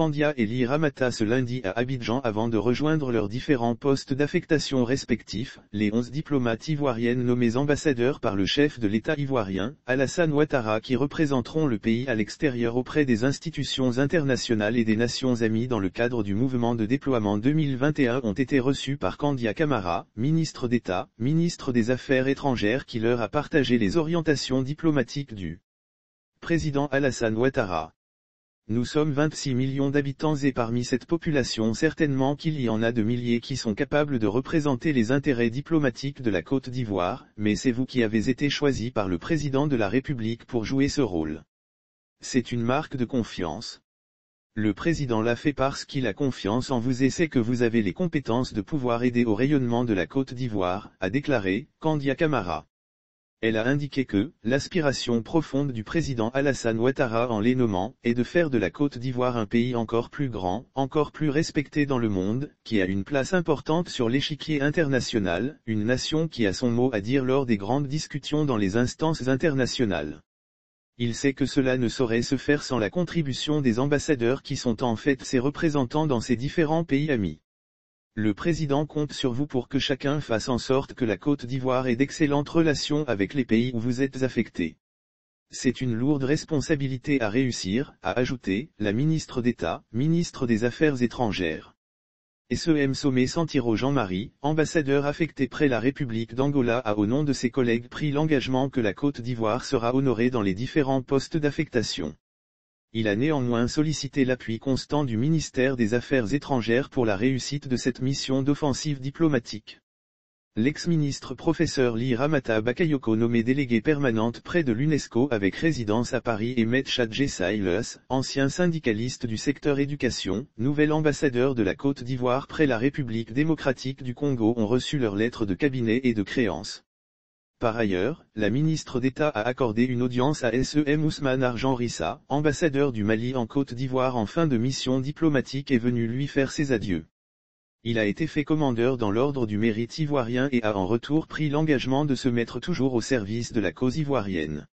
Kandia et Ly Ramata ce lundi à Abidjan avant de rejoindre leurs différents postes d'affectation respectifs, les 11 diplomates ivoiriennes nommées ambassadeurs par le chef de l'État ivoirien, Alassane Ouattara qui représenteront le pays à l'extérieur auprès des institutions internationales et des nations amies dans le cadre du mouvement de déploiement 2021 ont été reçus par Kandia Camara, ministre d'État, ministre des Affaires étrangères qui leur a partagé les orientations diplomatiques du président Alassane Ouattara. Nous sommes 26 millions d'habitants et parmi cette population certainement qu'il y en a de milliers qui sont capables de représenter les intérêts diplomatiques de la Côte d'Ivoire, mais c'est vous qui avez été choisi par le président de la République pour jouer ce rôle. C'est une marque de confiance. Le président l'a fait parce qu'il a confiance en vous et sait que vous avez les compétences de pouvoir aider au rayonnement de la Côte d'Ivoire, a déclaré Kandia Camara. Elle a indiqué que, l'aspiration profonde du président Alassane Ouattara en les nommant, est de faire de la Côte d'Ivoire un pays encore plus grand, encore plus respecté dans le monde, qui a une place importante sur l'échiquier international, une nation qui a son mot à dire lors des grandes discussions dans les instances internationales. Il sait que cela ne saurait se faire sans la contribution des ambassadeurs qui sont en fait ses représentants dans ces différents pays amis. Le président compte sur vous pour que chacun fasse en sorte que la Côte d'Ivoire ait d'excellentes relations avec les pays où vous êtes affectés. C'est une lourde responsabilité à réussir, a ajouté la ministre d'État, ministre des Affaires étrangères. SEM Sommet Santiro Jean-Marie, ambassadeur affecté près la République d'Angola a au nom de ses collègues pris l'engagement que la Côte d'Ivoire sera honorée dans les différents postes d'affectation. Il a néanmoins sollicité l'appui constant du ministère des Affaires étrangères pour la réussite de cette mission d'offensive diplomatique. L'ex-ministre professeur Ly Ramata Bakayoko nommé délégué permanente près de l'UNESCO avec résidence à Paris et Medchadje Silas, ancien syndicaliste du secteur éducation, nouvel ambassadeur de la Côte d'Ivoire près la République démocratique du Congo ont reçu leurs lettres de cabinet et de créance. Par ailleurs, la ministre d'État a accordé une audience à SEM Ousmane Arjan Rissa, ambassadeur du Mali en Côte d'Ivoire en fin de mission diplomatique et venu lui faire ses adieux. Il a été fait commandeur dans l'ordre du mérite ivoirien et a en retour pris l'engagement de se mettre toujours au service de la cause ivoirienne.